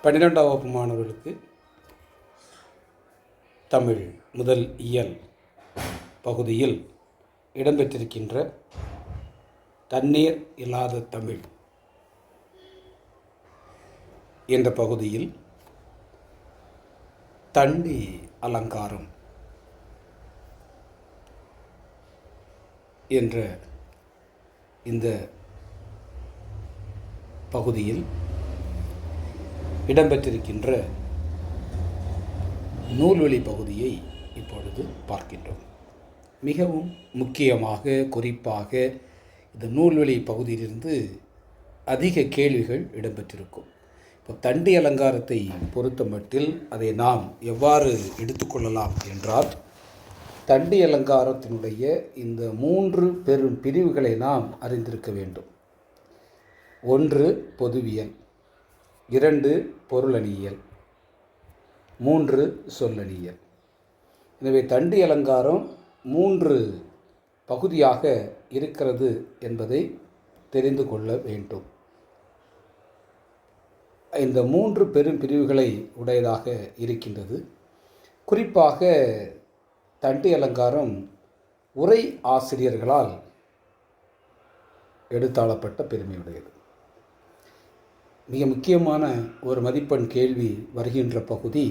12ஆம் வகுப்பு மாணவர்களுக்கு தமிழ் முதல் இயல் பகுதியில் இடம்பெற்றிருக்கின்ற தண்ணீர் இல்லாத தமிழ் என்ற பகுதியில் தண்டி அலங்காரம் என்ற இந்த பகுதியில் இடம்பெற்றிருக்கின்ற நூல்வழி பகுதியை இப்பொழுது பார்க்கின்றோம். மிகவும் முக்கியமாக குறிப்பாக இந்த நூல்வழி பகுதியிலிருந்து அதிக கேள்விகள் இடம்பெற்றிருக்கும். இப்போ தண்டி அலங்காரத்தை பொறுத்த மட்டில் அதை நாம் எவ்வாறு எடுத்துக்கொள்ளலாம் என்றால், தண்டி அலங்காரத்தினுடைய இந்த 3 பெரும் பிரிவுகளை நாம் அறிந்திருக்க வேண்டும். 1 பொதுவியல், 2 பொருளணியியல், 3 சொல்லணியியல். எனவே தண்டி அலங்காரம் 3 பகுதியாக இருக்கிறது என்பதை தெரிந்து கொள்ள வேண்டும். இந்த 3 பெரும் பிரிவுகளை உடையதாக இருக்கின்றது. குறிப்பாக தண்டி அலங்காரம் உரை ஆசிரியர்களால் எடுத்தாளப்பட்ட பெருமையுடையது. மிக முக்கியமான ஒரு மதிப்பெண் கேள்வி வருகின்ற பகுதி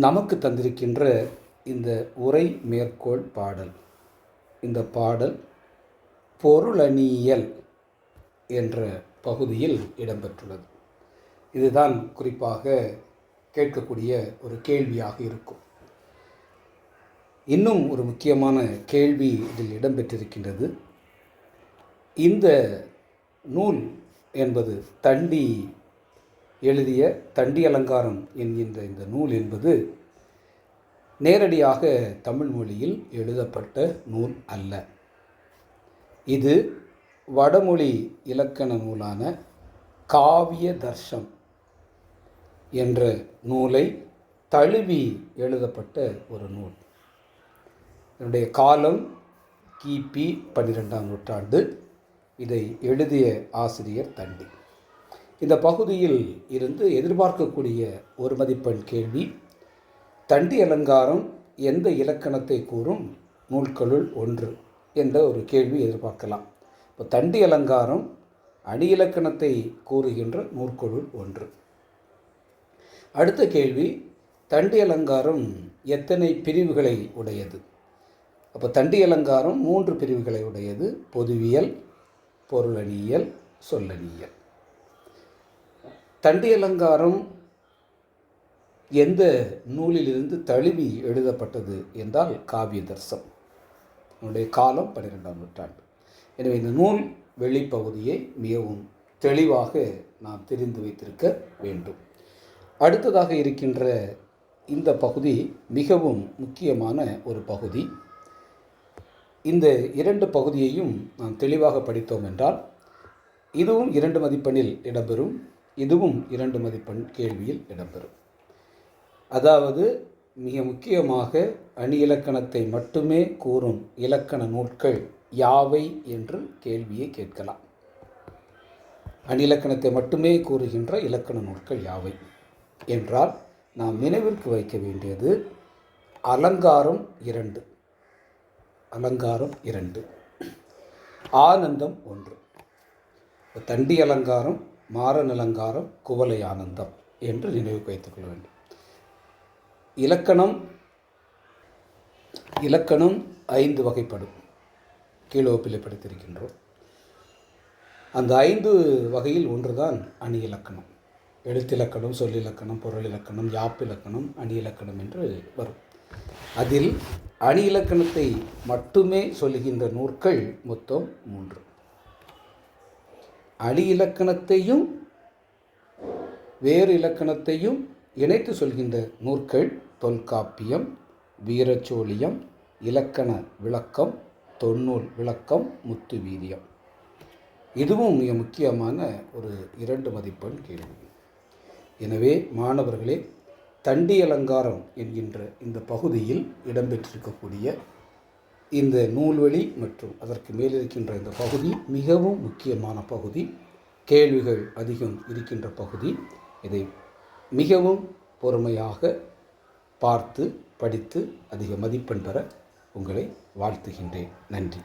நமக்கு தந்திருக்கின்ற இந்த உரை மேற்கோள் பாடல். இந்த பாடல் பொருளணியியல் என்ற பகுதியில் இடம்பெற்றுள்ளது. இதுதான் குறிப்பாக கேட்கக்கூடிய ஒரு கேள்வியாக இருக்கும். இன்னும் ஒரு முக்கியமான கேள்வி இதில் இடம்பெற்றிருக்கின்றது. இந்த நூல் என்பது தண்டி எழுதிய தண்டி அலங்காரம் என்கின்ற இந்த நூல் என்பது நேரடியாக தமிழ் மொழியில் எழுதப்பட்ட நூல் அல்ல. இது வடமொழி இலக்கண நூலான காவிய தர்ஷம் என்ற நூலை தழுவி எழுதப்பட்ட ஒரு நூல். இதனுடைய காலம் கிபி 12ஆம் நூற்றாண்டு. இதை எழுதிய ஆசிரியர் தண்டி. இந்த பகுதியில் இருந்து எதிர்பார்க்கக்கூடிய ஒரு மதிப்பெண் கேள்வி, தண்டி அலங்காரம் எந்த இலக்கணத்தை கூறும் நூல்களுள் ஒன்று என்ற ஒரு கேள்வி எதிர்பார்க்கலாம். இப்போ தண்டி அலங்காரம் அணி இலக்கணத்தை கூறுகின்ற நூற்களுள் ஒன்று. அடுத்த கேள்வி, தண்டி அலங்காரம் எத்தனை பிரிவுகளை உடையது? அப்போ தண்டி அலங்காரம் 3 பிரிவுகளை உடையது. பொதுவியல், பொருளணியியல், சொல்லணியியல். தண்டி அலங்காரம் எந்த நூலிலிருந்து தழுவி எழுதப்பட்டது என்றால் காவிய தர்சம். அதனுடைய காலம் 12ஆம் நூற்றாண்டு. எனவே இந்த நூல் வெளிப்பகுதியை மிகவும் தெளிவாக நாம் தெரிந்து வைத்திருக்க வேண்டும். அடுத்ததாக இருக்கின்ற இந்த பகுதி மிகவும் முக்கியமான ஒரு பகுதி. இந்த 2 பகுதியையும் நாம் தெளிவாக படித்தோம் என்றால் இதுவும் 2 மதிப்பெண்ணில் இடம்பெறும், இதுவும் 2 மதிப்பெண் கேள்வியில் இடம்பெறும். அதாவது மிக முக்கியமாக அணி இலக்கணத்தை மட்டுமே கூறும் இலக்கண நூல்கள் யாவை என்று கேள்வியை கேட்கலாம். அணி இலக்கணத்தை மட்டுமே கூறுகின்ற இலக்கண நூல்கள் யாவை என்றால் நாம் நினைவிற்கு வைக்க வேண்டியது அலங்காரம் 2, அலங்காரம் 2, ஆனந்தம் 1. தண்டி அலங்காரம், மாறன் அலங்காரம், குவலை ஆனந்தம் என்று நினைவுக்கு வைத்துக்கொள்ள வேண்டும். இலக்கணம் 5 வகைப்படும். கீழோப்பில் படித்திருக்கின்றோம். அந்த 5 வகையில் ஒன்றுதான் அணி இலக்கணம். எழுத்திலக்கணம், சொல்லிலக்கணம், பொருள் இலக்கணம், யாப்பிலக்கணம், அணி இலக்கணம் என்று வரும். அதில் அணி இலக்கணத்தை மட்டுமே சொல்லுகின்ற நூற்கள் மொத்தம் 3. அணி இலக்கணத்தையும் வேறு இலக்கணத்தையும் இணைத்து சொல்கின்ற நூற்கள் தொல்காப்பியம், வீரச்சோழியம், இலக்கண விளக்கம், தொன்னூல் விளக்கம், முத்து வீரியம். இதுவும் மிக முக்கியமான ஒரு 2 மதிப்பெண் கேள்வி. எனவே மாணவர்களே, தண்டி அலங்காரம் என்கின்ற இந்த பகுதியில் இடம்பெற்றிருக்கக்கூடிய இந்த நூல்வழி மற்றும் அதற்கு மேலிருக்கின்ற இந்த பகுதி மிகவும் முக்கியமான பகுதி. கேள்விகள் அதிகம் இருக்கின்ற பகுதி. இதை மிகவும் பொறுமையாக பார்த்து படித்து அதிக மதிப்பெண் பெற உங்களை வாழ்த்துகின்றேன். நன்றி.